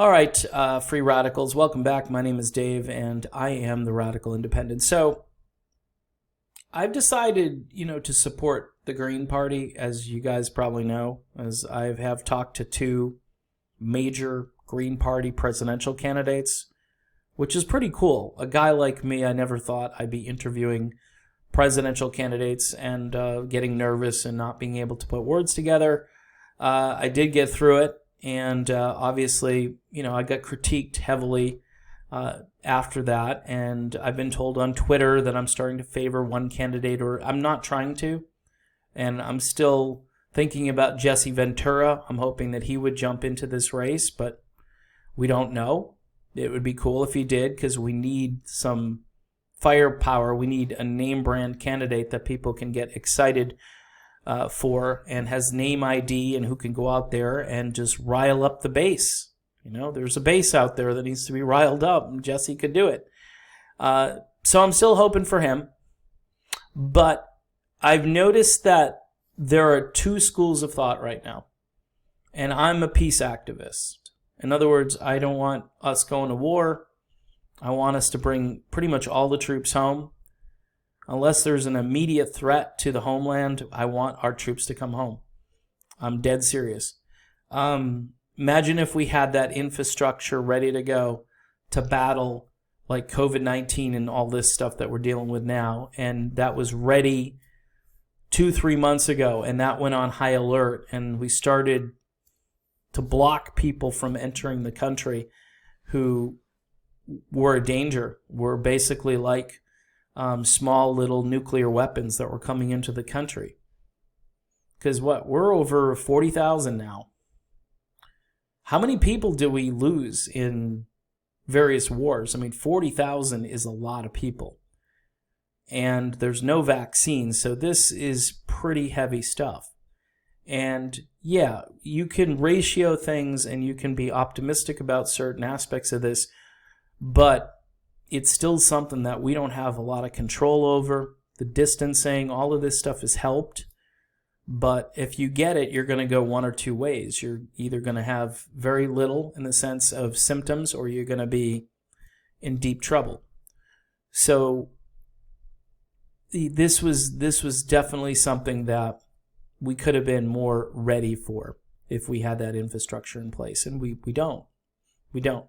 All right, free radicals, welcome back. My name is Dave, and I am the Radical Independent. So I've decided, to support the Green Party, as you guys probably know, as I have talked to two major Green Party presidential candidates, which is pretty cool. A guy like me, I never thought I'd be interviewing presidential candidates and getting nervous and not being able to put words together. I did get through it. And obviously, I got critiqued heavily after that. And I've been told on Twitter that I'm starting to favor one candidate, or I'm not trying to. And I'm still thinking about Jesse Ventura. I'm hoping that he would jump into this race, but we don't know. It would be cool if he did, because we need some firepower. We need a name brand candidate that people can get excited for, and has name ID, and who can go out there and just rile up the base. There's a base out there that needs to be riled up, and Jesse could do it. So I'm still hoping for him. But I've noticed that there are two schools of thought right now. And I'm a peace activist. In other words, I don't want us going to war. I want us to bring pretty much all the troops home. Unless there's an immediate threat to the homeland, I want our troops to come home. I'm dead serious. Imagine if we had that infrastructure ready to go to battle like COVID-19 and all this stuff that we're dealing with now, and that was ready 2-3 months ago, and that went on high alert, and we started to block people from entering the country who were a danger, were basically like small little nuclear weapons that were coming into the country. Because we're over 40,000 now. How many people do we lose in various wars? 40,000 is a lot of people. And there's no vaccine, so this is pretty heavy stuff. And yeah, you can ratio things and you can be optimistic about certain aspects of this, but it's still something that we don't have a lot of control over. The distancing, all of this stuff has helped. But if you get it, you're going to go one or two ways. You're either going to have very little in the sense of symptoms, or you're going to be in deep trouble. So this was definitely something that we could have been more ready for if we had that infrastructure in place. And we don't. We don't.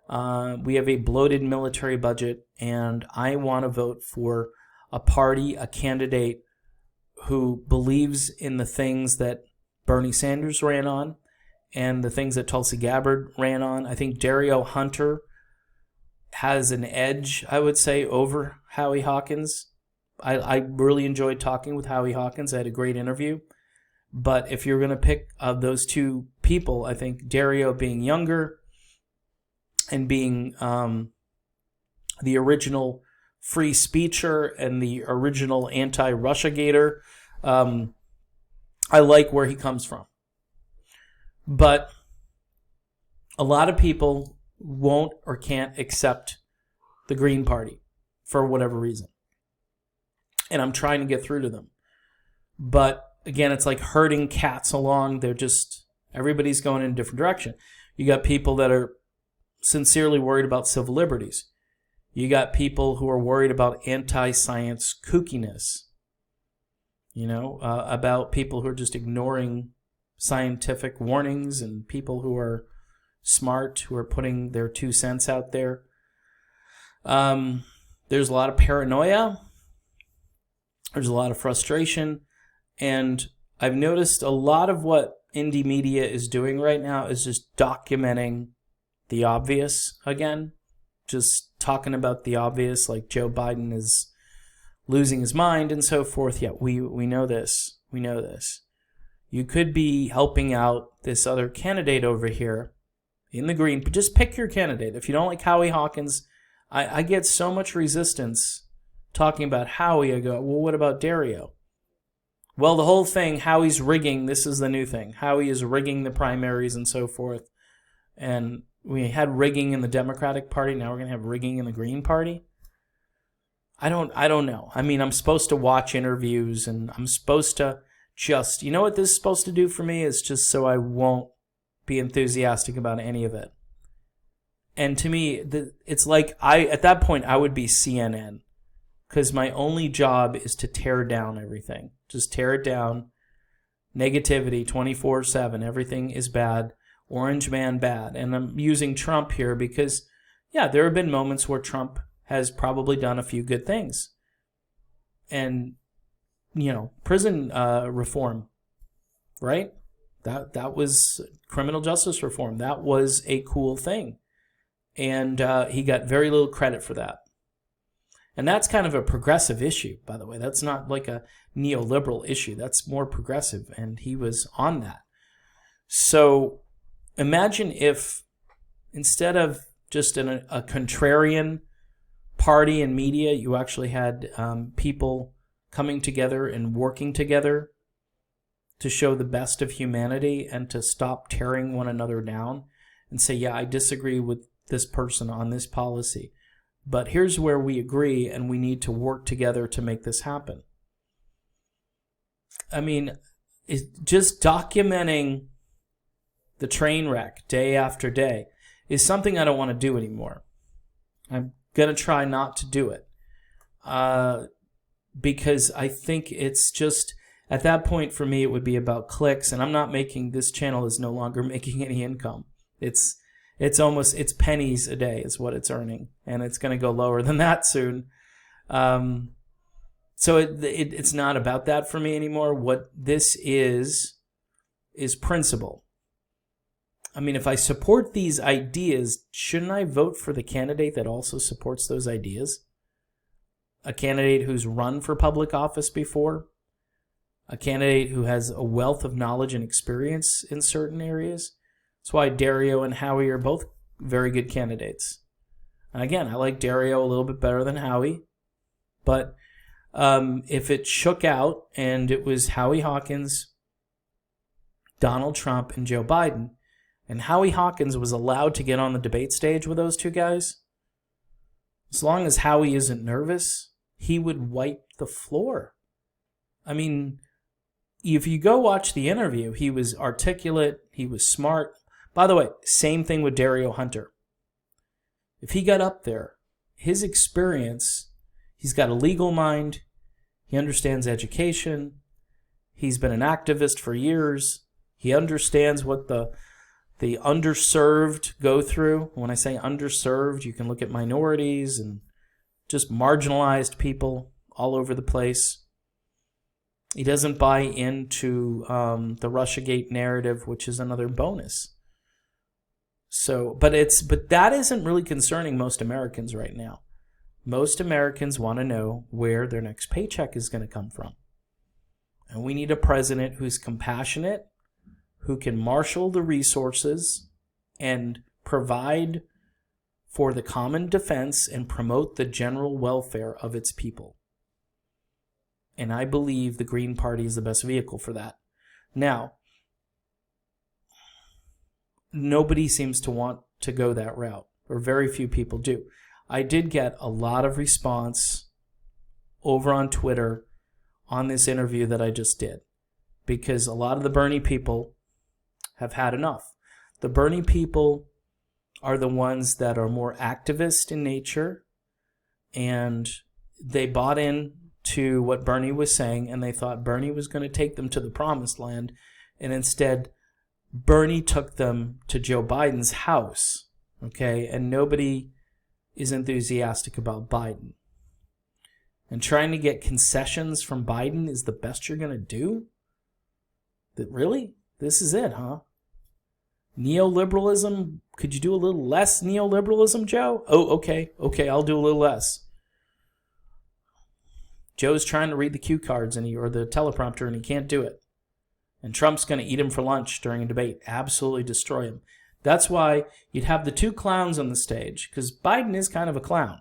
We have a bloated military budget, and I want to vote for a party, a candidate who believes in the things that Bernie Sanders ran on and the things that Tulsi Gabbard ran on. I think Dario Hunter has an edge, I would say, over Howie Hawkins. I really enjoyed talking with Howie Hawkins. I had a great interview. But if you're going to pick of those two people, I think Dario, being younger and being the original free speecher and the original anti-Russiagator, I like where he comes from. But a lot of people won't or can't accept the Green Party for whatever reason. And I'm trying to get through to them. But again, it's like herding cats along. Everybody's going in a different direction. You got people that are sincerely worried about civil liberties. You got people who are worried about anti-science kookiness. About people who are just ignoring scientific warnings, and people who are smart, who are putting their 2 cents out there. There's a lot of paranoia. There's a lot of frustration. And I've noticed a lot of what indie media is doing right now is just documenting the obvious again. Just talking about the obvious, like Joe Biden is losing his mind and so forth. Yeah, we know this. We know this. You could be helping out this other candidate over here in the green, but just pick your candidate. If you don't like Howie Hawkins, I get so much resistance talking about Howie. I go, well, what about Dario? Well, the whole thing, Howie's rigging, this is the new thing. Howie is rigging the primaries and so forth. And we had rigging in the Democratic Party. Now we're going to have rigging in the Green Party. I don't know. I'm supposed to watch interviews, and I'm supposed to just, you know what this is supposed to do for me? Is just so I won't be enthusiastic about any of it. And to me, it's like at that point I would be CNN, because my only job is to tear down everything. Just tear it down. Negativity 24/7. Everything is bad. Orange man bad. And I'm using Trump here because, yeah, there have been moments where Trump has probably done a few good things. And, prison reform, right? That was criminal justice reform. That was a cool thing. And he got very little credit for that. And that's kind of a progressive issue, by the way. That's not like a neoliberal issue. That's more progressive, and he was on that. So imagine if instead of just a contrarian party and media, you actually had people coming together and working together to show the best of humanity and to stop tearing one another down and say, yeah, I disagree with this person on this policy, but here's where we agree and we need to work together to make this happen. I mean, just documenting the train wreck day after day is something I don't want to do anymore. I'm going to try not to do it because I think it's just, at that point for me, it would be about clicks, and I'm not making, this channel is no longer making any income. It's pennies a day is what it's earning, and it's going to go lower than that soon. So it's not about that for me anymore. What this is principle. I mean, if I support these ideas, shouldn't I vote for the candidate that also supports those ideas? A candidate who's run for public office before? A candidate who has a wealth of knowledge and experience in certain areas? That's why Dario and Howie are both very good candidates. And again, I like Dario a little bit better than Howie. But if it shook out and it was Howie Hawkins, Donald Trump, and Joe Biden, and Howie Hawkins was allowed to get on the debate stage with those two guys, as long as Howie isn't nervous, he would wipe the floor. I mean, if you go watch the interview, he was articulate, he was smart. By the way, same thing with Dario Hunter. If he got up there, his experience, he's got a legal mind, he understands education, he's been an activist for years, he understands what the underserved go through. When I say underserved, you can look at minorities and just marginalized people all over the place. He doesn't buy into the Russiagate narrative, which is another bonus. So, but that isn't really concerning most Americans right now. Most Americans want to know where their next paycheck is going to come from. And we need a president who's compassionate, who can marshal the resources and provide for the common defense and promote the general welfare of its people. And I believe the Green Party is the best vehicle for that. Now, nobody seems to want to go that route, or very few people do. I did get a lot of response over on Twitter on this interview that I just did, because a lot of the Bernie people have had enough. The Bernie people are the ones that are more activist in nature, and they bought in to what Bernie was saying, and they thought Bernie was going to take them to the promised land, and instead Bernie took them to Joe Biden's house, okay? And nobody is enthusiastic about Biden. And trying to get concessions from Biden is the best you're going to do? Really? This is it, huh? Neoliberalism? Could you do a little less neoliberalism, Joe? Oh, okay. Okay, I'll do a little less. Joe's trying to read the cue cards or the teleprompter, and he can't do it. And Trump's going to eat him for lunch during a debate. Absolutely destroy him. That's why you'd have the two clowns on the stage, because Biden is kind of a clown.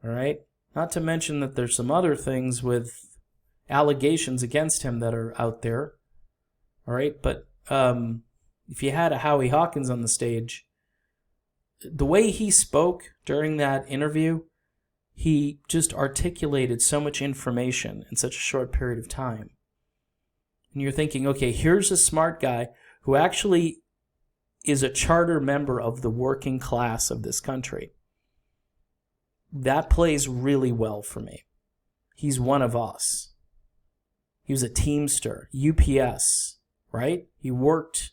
All right? Not to mention that there's some other things with allegations against him that are out there. All right? But if you had a Howie Hawkins on the stage, the way he spoke during that interview, he just articulated so much information in such a short period of time. And you're thinking, okay, here's a smart guy who actually is a charter member of the working class of this country. That plays really well for me. He's one of us. He was a Teamster, UPS, right? He worked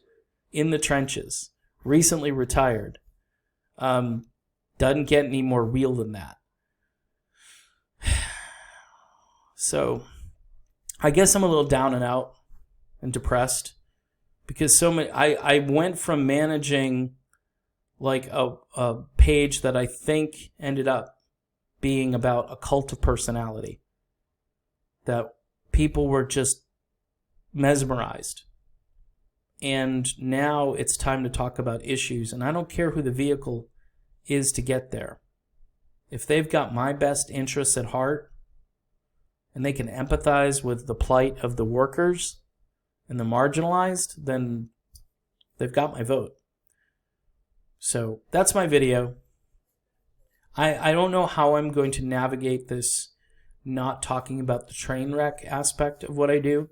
in the trenches, recently retired. Doesn't get any more real than that. So I guess I'm a little down and out and depressed because I went from managing like a page that I think ended up being about a cult of personality, that people were just mesmerized. And now it's time to talk about issues, and I don't care who the vehicle is to get there. If they've got my best interests at heart and they can empathize with the plight of the workers and the marginalized, then they've got my vote. So that's my video. I don't know how I'm going to navigate this not talking about the train wreck aspect of what I do,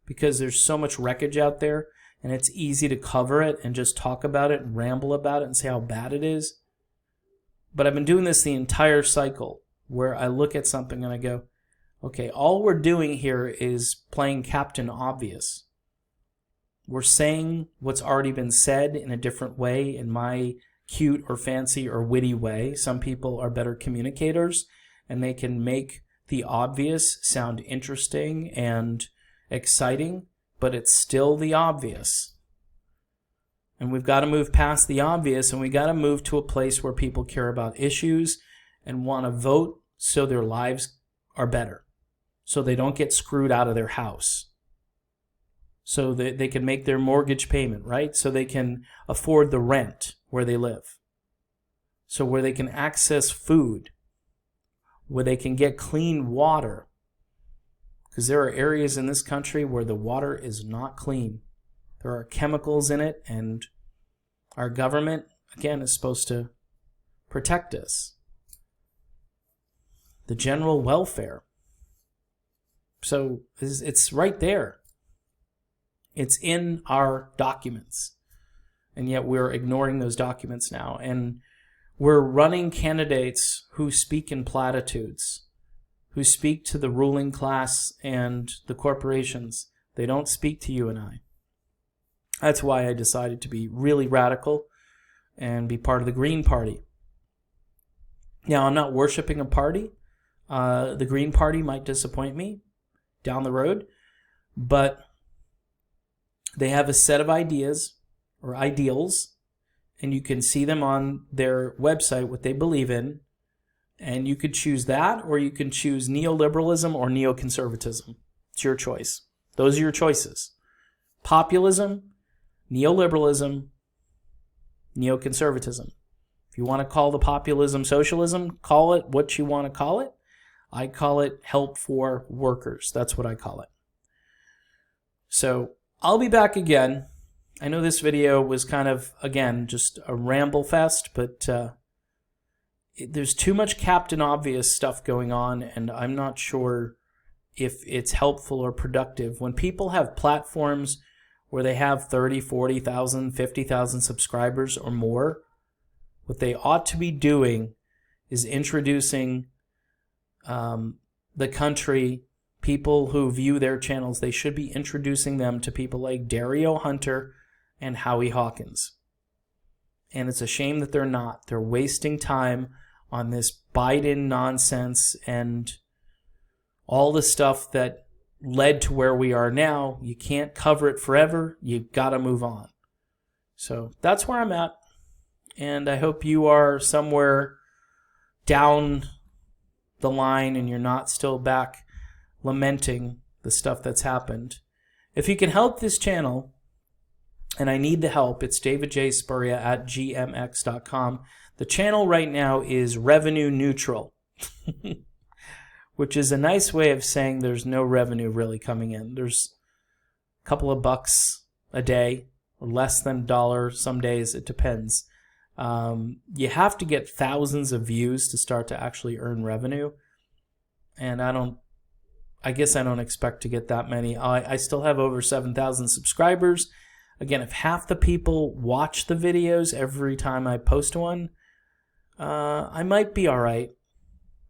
because there's so much wreckage out there and it's easy to cover it and just talk about it and ramble about it and say how bad it is. But I've been doing this the entire cycle where I look at something and I go, okay, all we're doing here is playing Captain Obvious. We're saying what's already been said in a different way, in my cute or fancy or witty way. Some people are better communicators and they can make the obvious sound interesting and exciting, but it's still the obvious. And we've got to move past the obvious, and we got to move to a place where people care about issues and want to vote so their lives are better, so they don't get screwed out of their house, so that they can make their mortgage payment, right? So they can afford the rent where they live, so where they can access food, where they can get clean water, because there are areas in this country where the water is not clean. There are chemicals in it, and our government, again, is supposed to protect us. The general welfare. So it's right there. It's in our documents. And yet we're ignoring those documents now. And we're running candidates who speak in platitudes, who speak to the ruling class and the corporations. They don't speak to you and I. That's why I decided to be really radical and be part of the Green Party. Now, I'm not worshiping a party. The Green Party might disappoint me down the road, but they have a set of ideas or ideals, and you can see them on their website, what they believe in, and you could choose that, or you can choose neoliberalism or neoconservatism. It's your choice. Those are your choices. Populism, neoliberalism, neoconservatism. If you want to call the populism socialism, call it what you want to call it. I call it help for workers. That's what I call it. So I'll be back again. I know this video was kind of, again, just a ramble fest, but there's too much Captain Obvious stuff going on, and I'm not sure if it's helpful or productive. When people have platforms where they have 30, 40,000, 50,000 subscribers or more, what they ought to be doing is introducing the country, people who view their channels, they should be introducing them to people like Dario Hunter and Howie Hawkins. And it's a shame that they're not. They're wasting time on this Biden nonsense and all the stuff that led to where we are now. You can't cover it forever. You got to move on. So that's where I'm at. And I hope you are somewhere down the line and you're not still back lamenting the stuff that's happened. If you can help this channel, and I need the help, it's davidjspuria@gmx.com. The channel right now is revenue neutral, which is a nice way of saying there's no revenue really coming in. There's a couple of bucks a day, or less than $1 some days, it depends. You have to get thousands of views to start to actually earn revenue, and I guess I don't expect to get that many. I still have over 7,000 subscribers. Again, if half the people watch the videos every time I post one, I might be all right.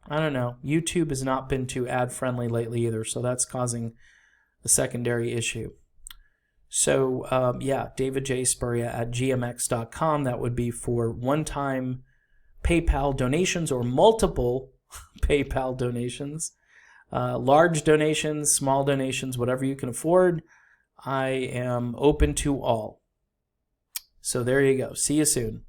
I don't know. YouTube has not been too ad-friendly lately either, so that's causing a secondary issue. So, yeah, davidjspuria@gmx.com. That would be for one-time PayPal donations or multiple PayPal donations. Large donations, small donations, whatever you can afford. I am open to all. So there you go. See you soon.